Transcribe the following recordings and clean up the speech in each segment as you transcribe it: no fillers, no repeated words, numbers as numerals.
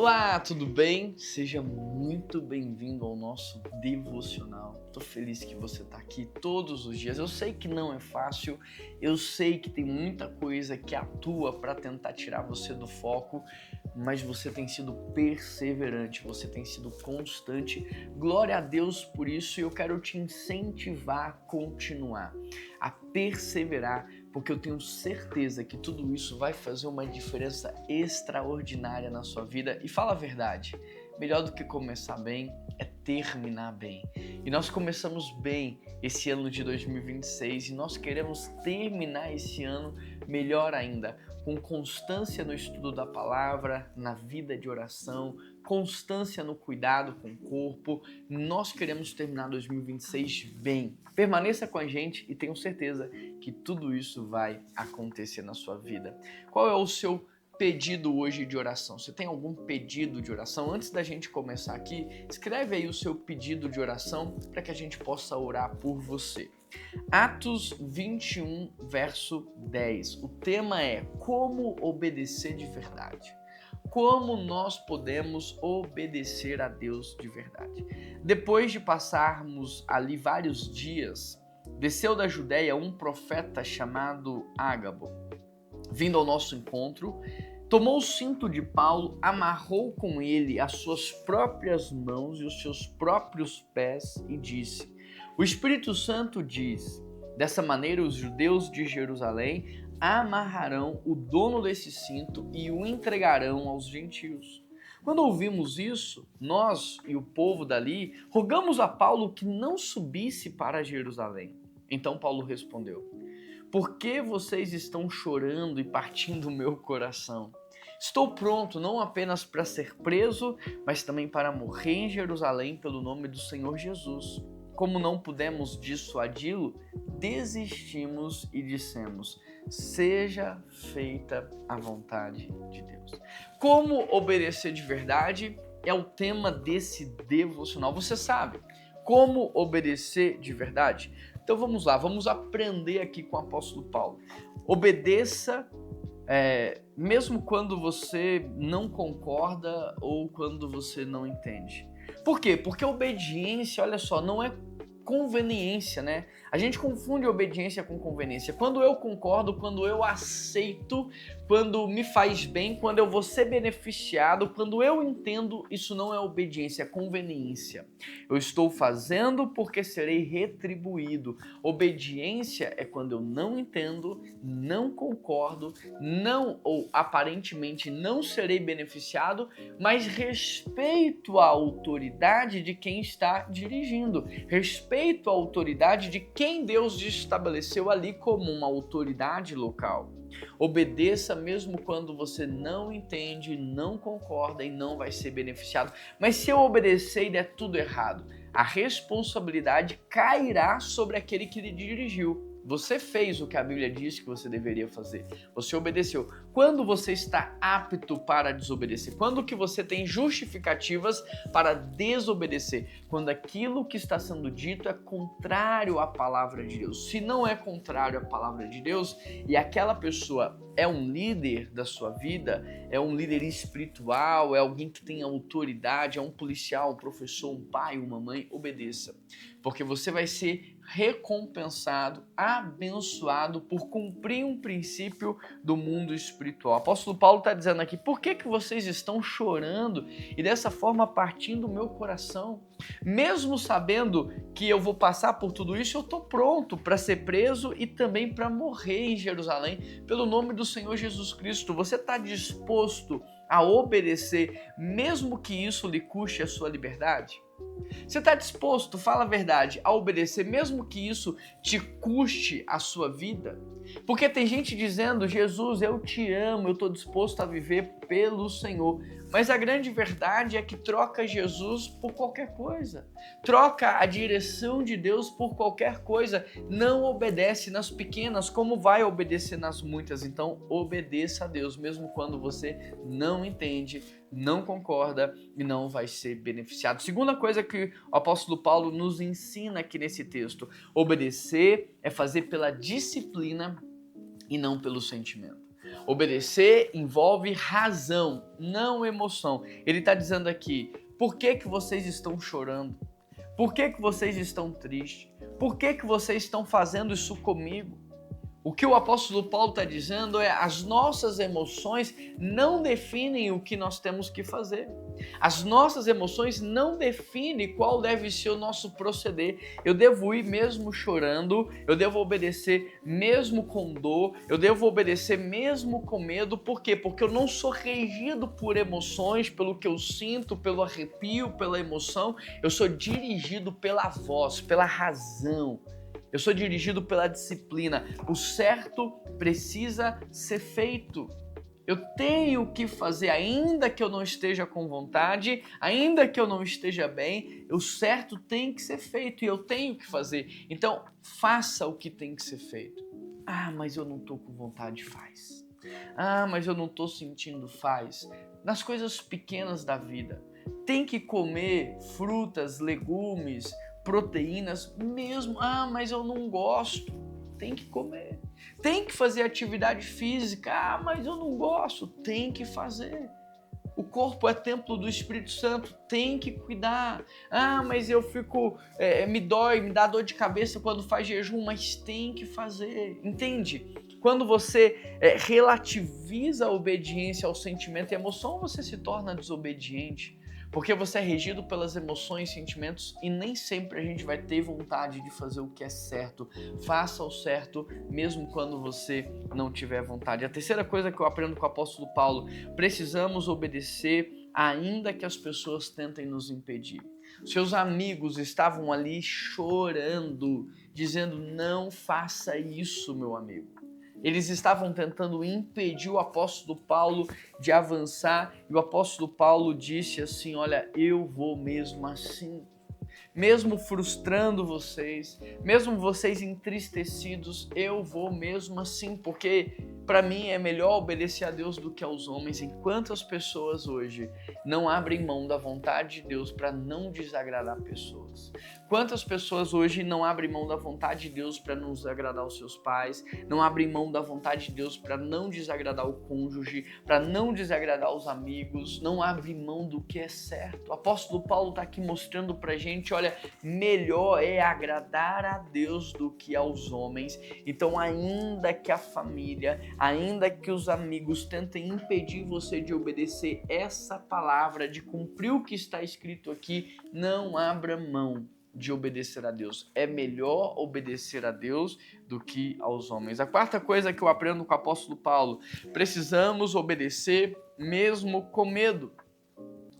Olá, tudo bem? Seja muito bem-vindo ao nosso devocional. Estou feliz que você está aqui todos os dias. Eu sei que não é fácil, eu sei que tem muita coisa que atua para tentar tirar você do foco, mas você tem sido perseverante, você tem sido constante. Glória a Deus por isso e eu quero te incentivar a continuar, a perseverar, porque eu tenho certeza que tudo isso vai fazer uma diferença extraordinária na sua vida. E fala a verdade, melhor do que começar bem é terminar bem. E nós começamos bem esse ano de 2026 e nós queremos terminar esse ano melhor ainda, com constância no estudo da palavra, na vida de oração, constância no cuidado com o corpo. Nós queremos terminar 2026 bem. Permaneça com a gente e tenho certeza que tudo isso vai acontecer na sua vida. Qual é o seu pedido hoje de oração? Você tem algum pedido de oração? Antes da gente começar aqui, escreve aí o seu pedido de oração para que a gente possa orar por você. Atos 21, verso 10. O tema é como obedecer de verdade. Como nós podemos obedecer a Deus de verdade? Depois de passarmos ali vários dias, desceu da Judéia um profeta chamado Ágabo. Vindo ao nosso encontro, tomou o cinto de Paulo, amarrou com ele as suas próprias mãos e os seus próprios pés e disse: O Espírito Santo diz, dessa maneira os judeus de Jerusalém amarrarão o dono desse cinto e o entregarão aos gentios. Quando ouvimos isso, nós e o povo dali rogamos a Paulo que não subisse para Jerusalém. Então Paulo respondeu: Por que vocês estão chorando e partindo o meu coração? Estou pronto não apenas para ser preso, mas também para morrer em Jerusalém pelo nome do Senhor Jesus. Como não pudemos dissuadi-lo, desistimos e dissemos: seja feita a vontade de Deus. Como obedecer de verdade é o tema desse devocional. Você sabe como obedecer de verdade? Então vamos lá, vamos aprender aqui com o apóstolo Paulo. Obedeça mesmo quando você não concorda ou quando você não entende. Por quê? Porque obediência, olha só, não é conveniência, né? A gente confunde obediência com conveniência. Quando eu concordo, quando eu aceito, quando me faz bem, quando eu vou ser beneficiado, quando eu entendo, isso não é obediência, é conveniência. Eu estou fazendo porque serei retribuído. Obediência é quando eu não entendo, não concordo, não ou aparentemente não serei beneficiado, mas respeito a autoridade de quem está dirigindo. Respeito à autoridade de quem Deus estabeleceu ali como uma autoridade local. Obedeça mesmo quando você não entende, não concorda e não vai ser beneficiado. Mas se eu obedecer e der tudo errado, a responsabilidade cairá sobre aquele que lhe dirigiu. Você fez o que a Bíblia diz que você deveria fazer. Você obedeceu. Quando você está apto para desobedecer? Quando que você tem justificativas para desobedecer? Quando aquilo que está sendo dito é contrário à palavra de Deus. Se não é contrário à palavra de Deus e aquela pessoa é um líder da sua vida, é um líder espiritual, é alguém que tem autoridade, é um policial, um professor, um pai, uma mãe, obedeça. Porque você vai ser recompensado, abençoado por cumprir um princípio do mundo espiritual. O apóstolo Paulo está dizendo aqui: por que vocês estão chorando e dessa forma partindo o meu coração? Mesmo sabendo que eu vou passar por tudo isso, eu estou pronto para ser preso e também para morrer em Jerusalém pelo nome do Senhor Jesus Cristo. Você está disposto a obedecer, mesmo que isso lhe custe a sua liberdade? Você está disposto, fala a verdade, a obedecer mesmo que isso te custe a sua vida? Porque tem gente dizendo: Jesus, eu te amo, eu estou disposto a viver pelo Senhor. Mas a grande verdade é que troca Jesus por qualquer coisa. Troca a direção de Deus por qualquer coisa. Não obedece nas pequenas, como vai obedecer nas muitas. Então obedeça a Deus, mesmo quando você não entende, não concorda e não vai ser beneficiado. Segunda coisa que o apóstolo Paulo nos ensina aqui nesse texto: obedecer é fazer pela disciplina e não pelo sentimento. Obedecer envolve razão, não emoção. Ele está dizendo aqui, por que vocês estão chorando? Por que vocês estão tristes? Por que vocês estão fazendo isso comigo? O que o apóstolo Paulo está dizendo é as nossas emoções não definem o que nós temos que fazer. As nossas emoções não definem qual deve ser o nosso proceder. Eu devo ir mesmo chorando, eu devo obedecer mesmo com dor, eu devo obedecer mesmo com medo. Por quê? Porque eu não sou regido por emoções, pelo que eu sinto, pelo arrepio, pela emoção. Eu sou dirigido pela voz, pela razão. Eu sou dirigido pela disciplina. O certo precisa ser feito. Eu tenho que fazer, ainda que eu não esteja com vontade, ainda que eu não esteja bem, o certo tem que ser feito e eu tenho que fazer. Então, faça o que tem que ser feito. Ah, mas eu não estou com vontade, faz. Ah, mas eu não estou sentindo, faz. Nas coisas pequenas da vida. Tem que comer frutas, legumes, proteínas mesmo. Ah, mas eu não gosto. Tem que comer. Tem que fazer atividade física. Ah, mas eu não gosto. Tem que fazer. O corpo é templo do Espírito Santo. Tem que cuidar. Ah, mas eu fico... me dói, me dá dor de cabeça quando faz jejum. Mas tem que fazer. Entende? Quando você relativiza a obediência ao sentimento e emoção, você se torna desobediente. Porque você é regido pelas emoções e sentimentos e nem sempre a gente vai ter vontade de fazer o que é certo. Faça o certo mesmo quando você não tiver vontade. A terceira coisa que eu aprendo com o apóstolo Paulo, precisamos obedecer ainda que as pessoas tentem nos impedir. Seus amigos estavam ali chorando, dizendo, não faça isso, meu amigo. Eles estavam tentando impedir o apóstolo Paulo de avançar e o apóstolo Paulo disse assim, olha, eu vou mesmo assim. Mesmo frustrando vocês, mesmo vocês entristecidos, eu vou mesmo assim, porque para mim é melhor obedecer a Deus do que aos homens. Enquanto as pessoas hoje não abrem mão da vontade de Deus para não desagradar pessoas. Quantas pessoas hoje não abrem mão da vontade de Deus para não desagradar os seus pais, não abrem mão da vontade de Deus para não desagradar o cônjuge, para não desagradar os amigos, não abrem mão do que é certo. O apóstolo Paulo está aqui mostrando para a gente, olha, melhor é agradar a Deus do que aos homens. Então, ainda que a família, ainda que os amigos tentem impedir você de obedecer essa palavra, de cumprir o que está escrito aqui, não abra mão de obedecer a Deus. É melhor obedecer a Deus do que aos homens. A quarta coisa que eu aprendo com o apóstolo Paulo, precisamos obedecer mesmo com medo.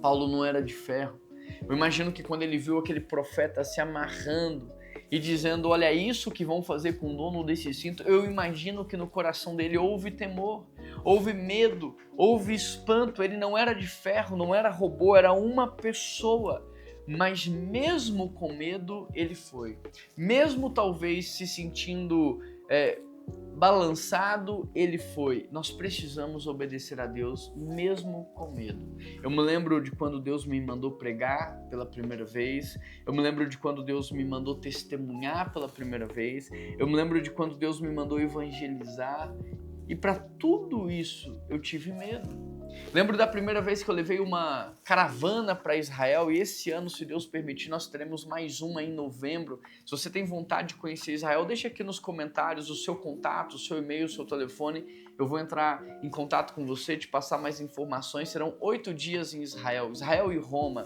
Paulo não era de ferro. Eu imagino que quando ele viu aquele profeta se amarrando e dizendo, olha, isso que vão fazer com o dono desse cinto, eu imagino que no coração dele houve temor, houve medo, houve espanto. Ele não era de ferro, não era robô, era uma pessoa. Mas mesmo com medo, ele foi. Mesmo talvez se sentindo balançado, ele foi. Nós precisamos obedecer a Deus mesmo com medo. Eu me lembro de quando Deus me mandou pregar pela primeira vez. Eu me lembro de quando Deus me mandou testemunhar pela primeira vez. Eu me lembro de quando Deus me mandou evangelizar. E para tudo isso eu tive medo. Lembro da primeira vez que eu levei uma caravana para Israel e esse ano, se Deus permitir, nós teremos mais uma em novembro. Se você tem vontade de conhecer Israel, deixa aqui nos comentários o seu contato, o seu e-mail, o seu telefone. Eu vou entrar em contato com você, te passar mais informações. Serão 8 dias em Israel, Israel e Roma.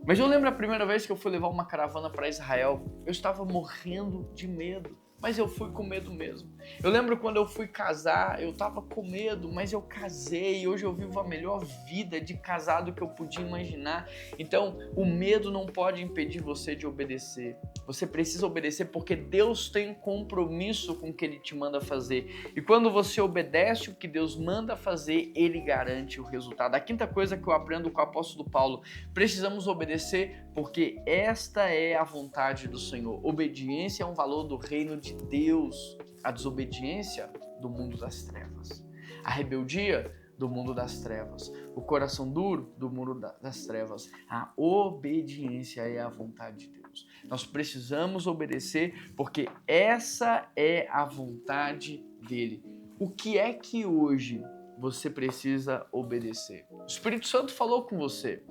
Mas eu lembro a primeira vez que eu fui levar uma caravana para Israel, eu estava morrendo de medo. Mas eu fui com medo mesmo. Eu lembro quando eu fui casar, eu tava com medo, mas eu casei. Hoje eu vivo a melhor vida de casado que eu podia imaginar. Então, o medo não pode impedir você de obedecer. Você precisa obedecer porque Deus tem um compromisso com o que Ele te manda fazer. E quando você obedece o que Deus manda fazer, Ele garante o resultado. A quinta coisa que eu aprendo com o apóstolo Paulo, precisamos obedecer porque esta é a vontade do Senhor. Obediência é um valor do reino de Deus, a desobediência do mundo das trevas, a rebeldia do mundo das trevas, o coração duro do mundo das trevas. A obediência é a vontade de Deus. Nós precisamos obedecer porque essa é a vontade dele. O que é que hoje você precisa obedecer? O Espírito Santo falou com você.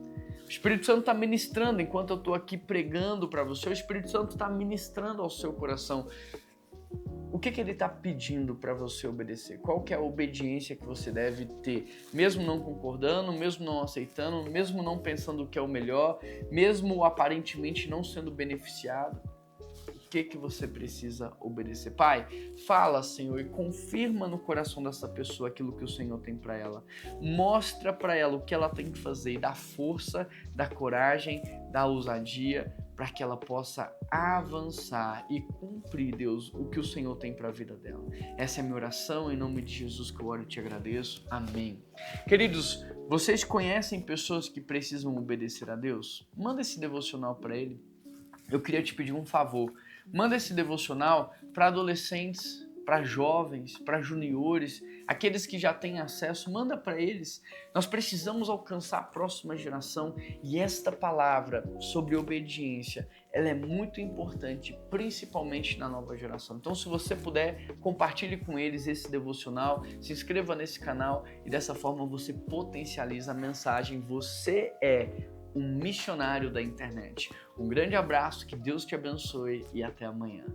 O Espírito Santo está ministrando enquanto eu estou aqui pregando para você. O Espírito Santo está ministrando ao seu coração. O que ele está pedindo para você obedecer? Qual que é a obediência que você deve ter? Mesmo não concordando, mesmo não aceitando, mesmo não pensando que é o melhor, mesmo aparentemente não sendo beneficiado. O que você precisa obedecer? Pai, fala, Senhor, e confirma no coração dessa pessoa aquilo que o Senhor tem para ela. Mostra para ela o que ela tem que fazer e dá força, dá coragem, dá ousadia para que ela possa avançar e cumprir, Deus, o que o Senhor tem para a vida dela. Essa é a minha oração, em nome de Jesus que eu oro e te agradeço. Amém. Queridos, vocês conhecem pessoas que precisam obedecer a Deus? Manda esse devocional para ele. Eu queria te pedir um favor. Manda esse devocional para adolescentes, para jovens, para juniores, aqueles que já têm acesso, manda para eles. Nós precisamos alcançar a próxima geração e esta palavra sobre obediência, ela é muito importante, principalmente na nova geração. Então, se você puder, compartilhe com eles esse devocional, se inscreva nesse canal e dessa forma você potencializa a mensagem. Você é um missionário da internet. Um grande abraço, que Deus te abençoe e até amanhã.